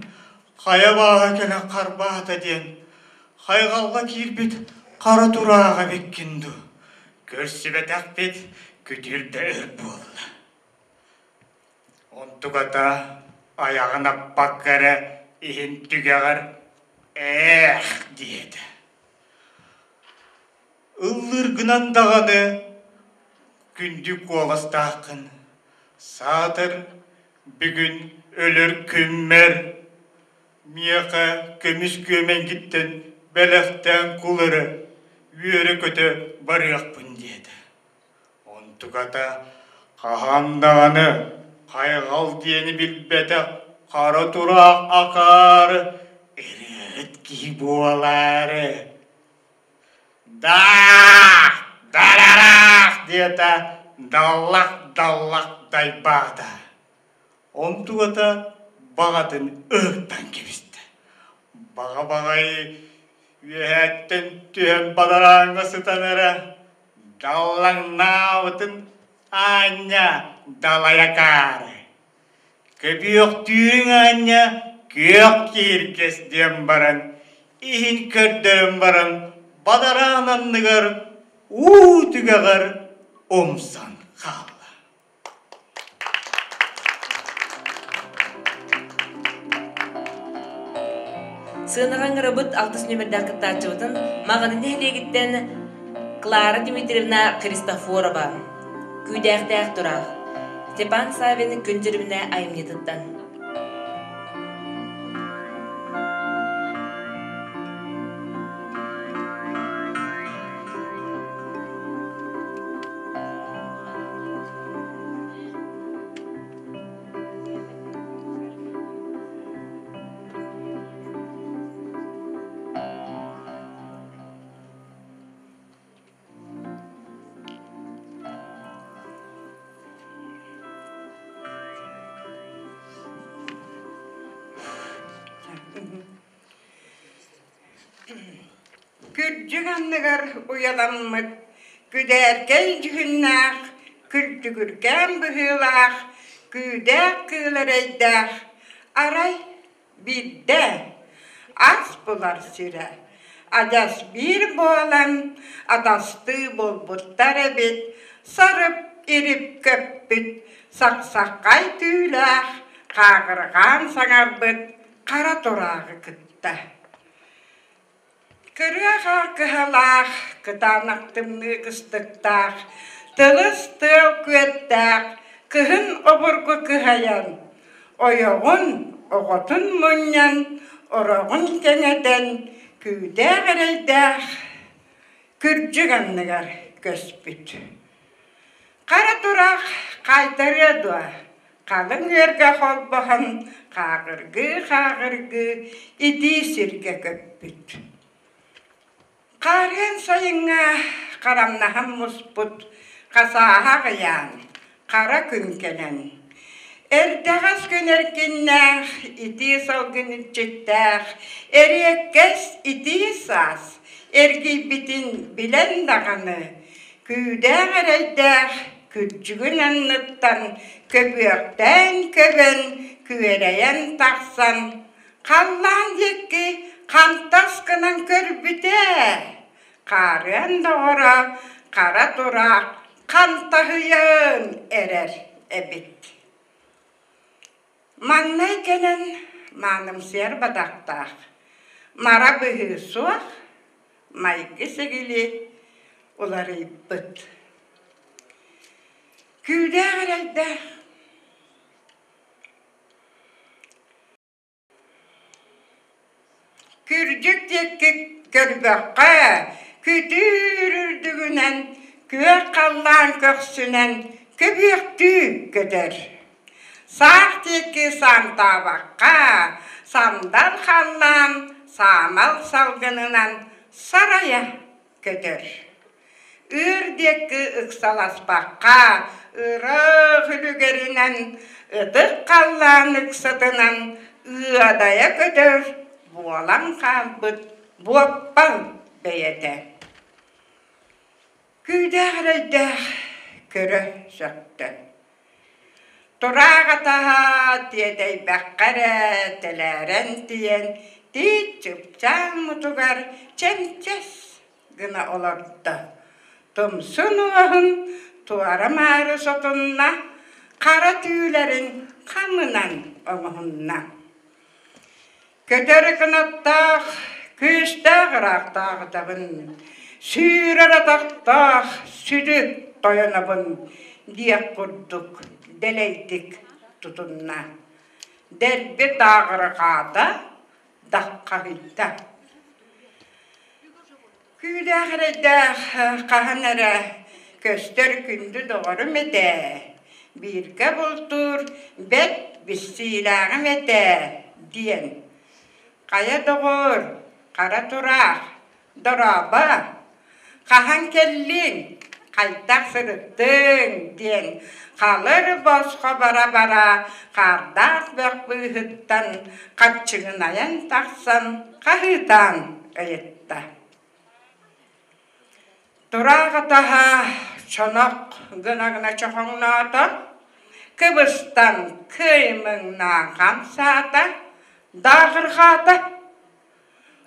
қая баға кәлі қарбағата ден, қайғалға кербет қара тұраға беккенді, көрсібет ақпет көтерді өр болды. Онтуғата аяғына баққары ехін түгеғар деді. Ұллыр дағаны күнді қоластақын, сатыр бүгін өлір күммер, мияқа көміс көмен кеттен бәліқтен құлыры үйері көті барияқпын деді. Онтуғата қағандағаны қайғал дені білбеті қара тұрақ ақары әрет кей болары. Дарарақ деді даллақ дайбағда. Онтуғата бағатын ұқтан кебісті. Баға-бағай үйәттен түйен бадараңға сұтаныры. Даллаң науытын аня далаякары. Көбіоқ түйін аня көк керкес дем баран. Ихин көрдерім баран. Бадараңнанығыр, түгіғыр, омсан қалы. Сынаған Равыт 6 нөмірді кыттачыбытын мағанын әлегіттен Клара Дмитриевна Христофорова. Күйдәқтәқ тұрақ. Степан Савин күнжіріміне айымнетіттен. Күрджігінігір ұяламмыд, күдәркей жүгіннақ, kültügürken bühülak, güdek kılaraydak, aray bir de az bular süre. Adas bir boğalan, adastı bolbuttar ebit, sarıp irip köppüt, saksakay tüylak, kağırgan sanarbıt, kara torağı kıtta. Kırığa kıhalak, kıtanaktımlı kıstıktak, tılız tıl küettak, kıhın oburgu kıhayan, oyoğun oğutun munyan, oroğun keneten, küde gereydak, kürcüganlıgar köspüt. Kara torak kaytarı dua, kalın yerge holbahan, kağırgı, iti sirge köppüt. Karen sayınga karamnahan musput, kasaha gıyan, kara künkenen. Erdağız günerkinler, iti salgın içittak, eriyekkes iti sas, ergi bitin bilen dağını, küde gereydak, küçüğün anlıktan, köpüyekten köben, küvereyen taksan, kallan yekki, kantaskının körbüte, karen doğra, kara torak, kantahıyan erer ebit. Mannay gelen manım ser badaktak, mara bühü suak, maygi segili, uları bıt. Küde gereyde, kürcük yekki körbekka, kütürürdüğünen, köy kallan köksünen, köbüktü köder. Sağ teki santabakka, sandal kallan, samal salgınınan saraya köder. Ürdeki ıksalasbakka, ırı hülügerinen, ıdık kallan ıksadınan, ıadaya köder. Bualan kalbıt, buappan beyete. Küde gereyde, körü söktü. Turağa taha diyedey bakkara teleren diyen, di çıpçan mutugar çemçes gına olurdu. Tumsun uahın tuara marı sotunna, kara tüylerin kamınan omuhunna. Köteri kınattak, küstağ rağtağ dabın, sürere taktağ, südük doyanabın, diye kurduk, deleydik tutunna. Derbi dağırı kağda, dakka gitta. Küde ahirede kahanara, köster kündü doğru mede, birge bultur, bet bisilağım ede, diyen. Kaya doğur, kara turak, doraba, kahan kellin, kaytak sırıttın, diyen. Kalır bozka bara bara, kardak bek bıhıttan, kaççığın ayan taksan, kahıtan öyetta. Durağa taha, çonak gına çoğunlata, Kıbrıs'tan kıymığına kamsata, dağır hata.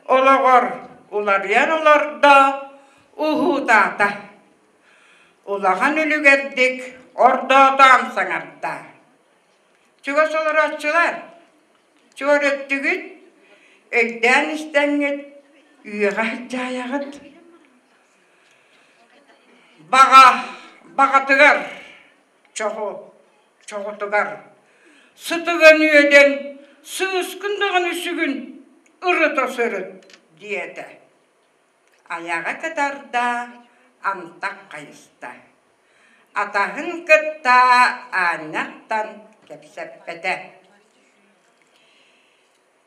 Olağır, ular yan olar da, uhudata. Ulağan ölü gerdik, orada adam sanarda. Çıga solar açılar, çıga öttügüt, ögden istenget, üyeğe cayağıt. Bağa tıgar, çoğu tıgar. Sıtıgan üyeden, sığıskındağın üsügün, ırıta sırıt, diyede. Ayağa kadar da, antak kayısta. Atahın kıtta anaktan kepseppete.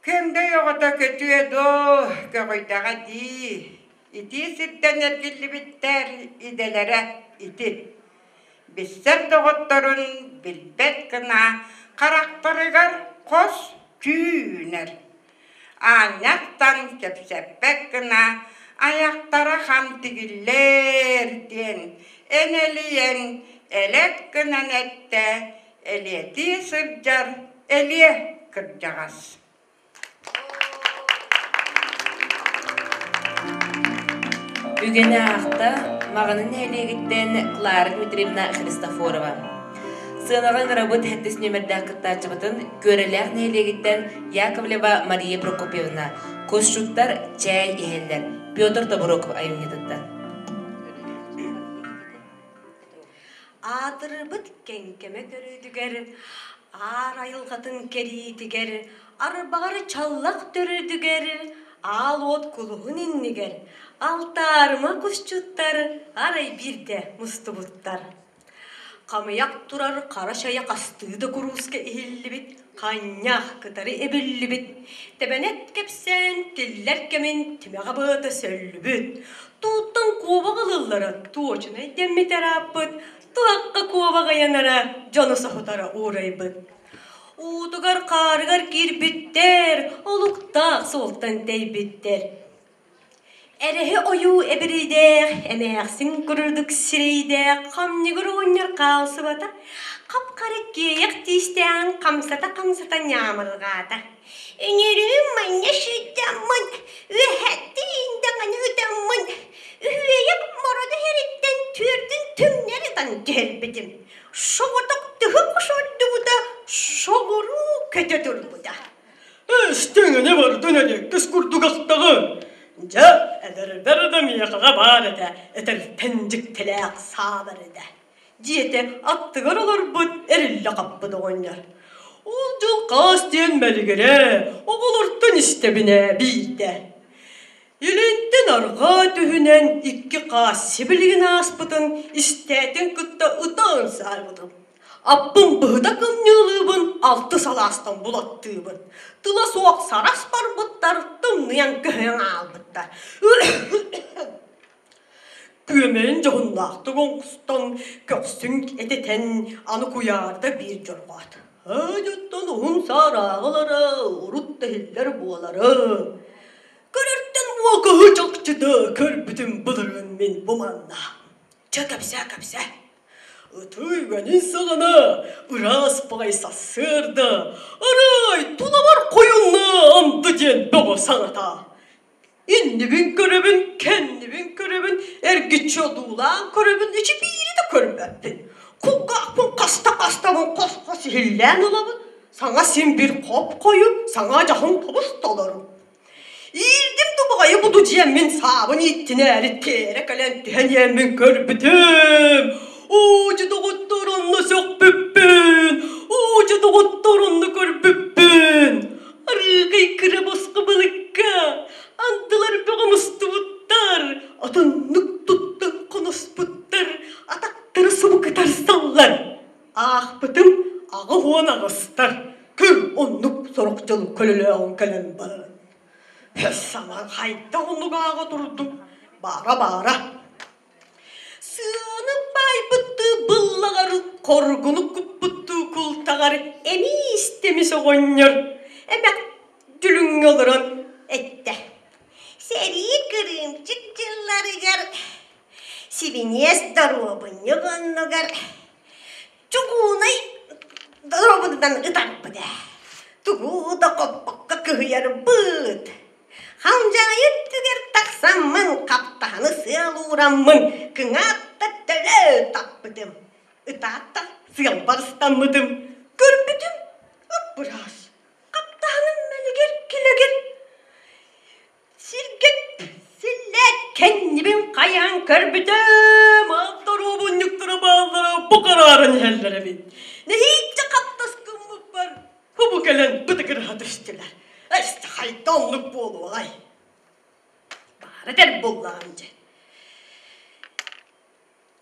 Kemde yoğuta kötüye do, köküydağa di. İti sirten ergilli bitter idelere iti. Bizser doğutturun bilbet kına, karakterigar kos tüyüner. Anaktan kepseppek kına, ayaktara ham tigiller diyen, eneliyen, elek günen ette, eliyeti sıccar, eliye kırcağız. Үгені ақта мағанын әлегіттен Клара Дмитриевна Христофорова. Сынаған работ әттіс нөмірді қыттачыбытын көріләқ әлегіттен Яковлева Мария Прокопьевна. Көзшуттар чай ехелдер. Петр Табуроков айымнетіттен. Адырбыт кенкеме көрүдүгер, ар айылгатын керитигер, арбагары чаллак төрүдүгер, ал от кулугун иннигер, алтарыма кушчуттар, арай бирде мустубуттар. Камыяк турар кара шаяк астыды курууска ихиллибит, каньях кытары эбиллибит, тебенет кепсен тиллер кемин тимега быты сөллүбүт, туттан кубагалыллары туочуна деммитераппыт, туакка кубага янара жону сахутара урайбыт. Утугар карыгар кирбиттер, олуктак солтан тейбиттер. Эреhe oyu ebiride, emeğsin kururduk sireyde, kamniguru oynar kalsıbata, kapkarık giyek tişten, kamsata nyamırgata. Önerim manyaşıdamın, ühettiğinden anıdamın, üheyek morodu heritten türdün tümlerden gelbidim. Şoğutuk dıhı kuşordu bu da, şoğuru kötüdür bu da. İstene ne var dönecek, kız kurduk aktağı. Ja, ederim yakağa barada, eder pencik telak sağlarada. Diyete attıgar olur bu erille kapıda oynar. Olcul kas diyenmeli göre, oğulurtun istebine bir de. Yelenten arga tühünen iki kas sibilgin aspıtın, istetin kıtta ıtağın sarvıdım. Abbın bıhda kımnılığın altı salastan bulattığın. Tıla soğuk saras barbıttar, tımlayan göğen albıttar. Kömeğin çoğunlaktığın kustan, köksün eteten anı kuyarda bir jorgat. Hacıttan oğun sarağılara, urut dehiller boğalara. Körürtten vakıhı çakçıda, körbütün bıdırın min bumanna. Çakapsa. Ötüygenin sağına, ıras paysa sırdı. Aray, tula var koyunla, andı diyen baba sanata. İnnibin körübün, kendibin körübün, ergiç yodulan körübün, içi biri de körübün. Kukkakpın kasta koskası hillen olabın. Sana sen bir kop koyup, sana cahın tobus dolarım. İrdim dubağayı budu diyemin sabın ittin eri tere kalen tühen yemin körbütüm. Ucu doğutturunlu sok büppün, ucu doğutturunlu kör büppün. Arıgay kıra baskı balıkka, andılar bağımızdı buttar. Atanlık tuttan konos buttar, atakları sıvı kıtar sallar. Ah bıtım, ağı huan ağıstar. Kür onluk sorukçalı kölüleğin kalen bağın. Hessaman hayda onluk ağı durdum, bara. Sığınıp baybıttı bıllağarı, korgunu kupbıttı kultağarı, emi istemisi oynuyor. Emek dülün yolurun ette. Seri kırım çıkçılları gar, siviniyes darubun yığınlı gar. Çuğunay darubundan ıtarpı da, tuğu da kopakka kıyar bıt. Hamcayı tüger taksamın, kaptanı sığal uğramın, kınatta tölü tapıdım. Itatta sığal barıstanmıdım, görpüdüm, ıppıras. Kaptanım meliger kilegir. Sirget, sillet, kendibim kayan körpüdüm. Altarubun yıktıra bağlara, bu kararın hellere bin. Ne hiç kaptaskınlık var, bu gelen bıdıkır hadıştılar. İşte haydanlık bu olay. Bari der bullağımcı.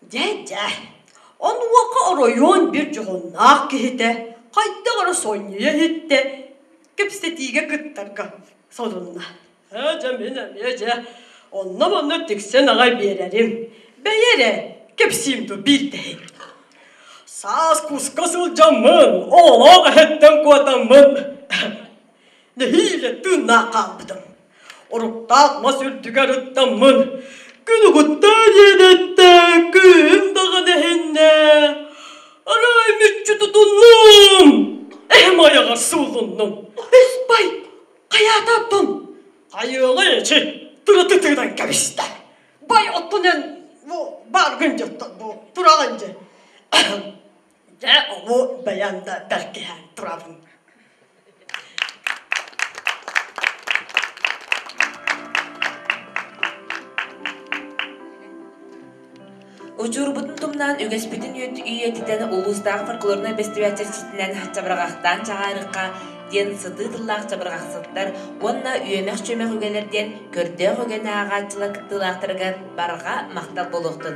Dede, onu vaka arayon bir cihonnak gihide, kayda ara sonyaya hitte, kipstetiğe kıttarga sonuna. Ceminem yece, onunla tiksen ağay bererim. Beyere, kipsimdu bir değil. Saz kuskasıl camın, oğlağı hetten kuatamın. Ne hile tığına kalbıdım. Oruktak masül tüger ıttamın. Күнүгүттää yedettää kym dağını henne. Aray mütçü tutunnum. Ayağa suulunnum. Bay, kayatattın. Ayığı içi tırıtıtıdan kebiste. Bay ottunen bu bargınca bu durağınca. De o beyanda berkehan durabın. Учурбутун тумнан үгеспитин үйетитен улустагы фольклорный фестиваль чечитинен чабыргактан чагаарыкка ден сыты тыллаак чабыргаксыттар онна үйемек чөмек үгелерден көрдөөх өгене агачылык тылаактырган барга мактал болуктун.